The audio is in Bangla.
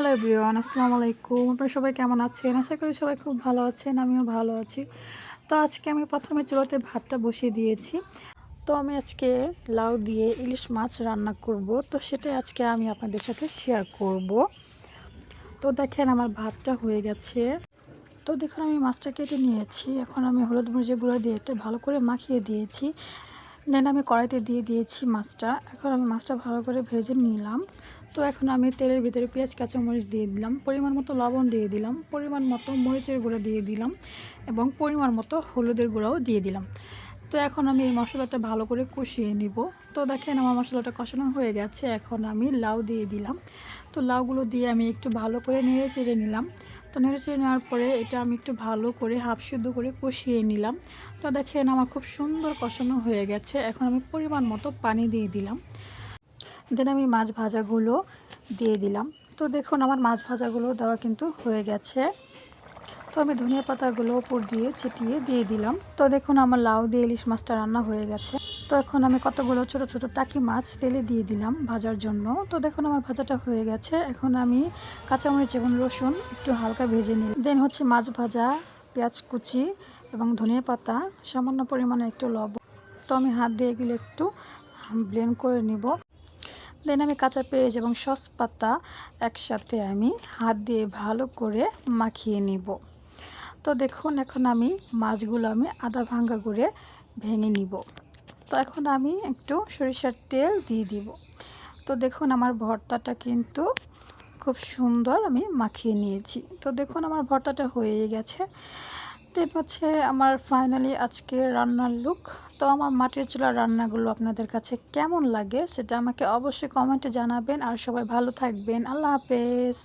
হ্যালো এভরিওয়ান, আসসালামু আলাইকুম। আপনারা সবাই কেমন আছেন? আশা করি সবাই খুব ভালো আছেন, আমিও ভালো আছি। তো আজকে আমি প্রথমে চুলাতে ভাতটা বসিয়ে দিয়েছি। তো আমি আজকে লাউ দিয়ে ইলিশ মাছ রান্না করব, তো সেটাই আজকে আমি আপনাদের সাথে শেয়ার করব। তো দেখেন আমার ভাতটা হয়ে গেছে। তো দেখুন আমি মাছটা কেটে নিয়েছি, এখন আমি হলুদ মরিচের গুঁড়ো দিয়ে একটু ভালো করে মাখিয়ে দিয়েছি। দেন আমি কড়াইতে দিয়ে দিয়েছি মাছটা। এখন আমি মাছটা ভালো করে ভেজে নিলাম। তো এখন আমি তেলের ভিতরে পেঁয়াজ কাঁচামরিচ দিয়ে দিলাম, পরিমাণ মতো লবণ দিয়ে দিলাম, পরিমাণ মতো মরিচের গুঁড়ো দিয়ে দিলাম এবং পরিমাণ মতো হলুদের গুঁড়োও দিয়ে দিলাম। তো এখন আমি এই মশলাটা ভালো করে কষিয়ে নিব। তো দেখেন আমার মশলাটা কষানো হয়ে গেছে, এখন আমি লাউ দিয়ে দিলাম। তো লাউগুলো দিয়ে আমি একটু ভালো করে নেড়ে চেড়ে নিলাম। তো নেড়ে চেড়ে নেওয়ার পরে এটা আমি একটু ভালো করে হাফ সিদ্ধ করে কষিয়ে নিলাম। তো দেখেন আমার খুব সুন্দর কষানো হয়ে গেছে, এখন আমি পরিমাণ মতো পানি দিয়ে দিলাম। দেন আমি মাছ ভাজাগুলো দিয়ে দিলাম। তো দেখুন আমার মাছ ভাজাগুলো দেওয়া কিন্তু হয়ে গেছে। তো আমি ধনিয়া পাতাগুলো উপর দিয়ে ছিটিয়ে দিয়ে দিলাম। তো দেখুন আমার লাউ দিয়ে ইলিশ মাছটা রান্না হয়ে গেছে। তো এখন আমি কতগুলো ছোট ছোট টাকি মাছ তেলে দিয়ে দিলাম ভাজার জন্য। তো দেখুন আমার ভাজাটা হয়ে গেছে, এখন আমি কাঁচামরিচ এবং রসুন একটু হালকা ভেজে নিই। দেন হচ্ছে মাছ ভাজা, পেঁয়াজ কুচি এবং ধনিয়া পাতা, সামান্য পরিমাণে একটু লবণ। তো আমি হাত দিয়ে এগুলো একটু ব্লেন্ড করে নিব। দেন আমি কাঁচা পেঁয়াজ এবং সস পাতা একসাথে আমি হাত দিয়ে ভালো করে মাখিয়ে নিব। তো দেখুন এখন আমি মাছগুলো আমি আধা ভাঙ্গা করে ভেঙে নিব। তো এখন আমি একটু সরিষার তেল দিয়ে দিব। তো দেখুন আমার ভর্তাটা কিন্তু খুব সুন্দর আমি মাখিয়ে নিয়েছি। তো দেখুন আমার ভর্তাটা হয়ে গেছে। দেন হচ্ছে আমার ফাইনালি আজকে রান্নার লুক। তো আমার মাটির চুলার রান্নাগুলো আপনাদের কাছে কেমন লাগে সেটা আমাকে অবশ্যই কমেন্টে জানাবেন। আর সবাই ভালো থাকবেন। আল্লাহ হাফেজ।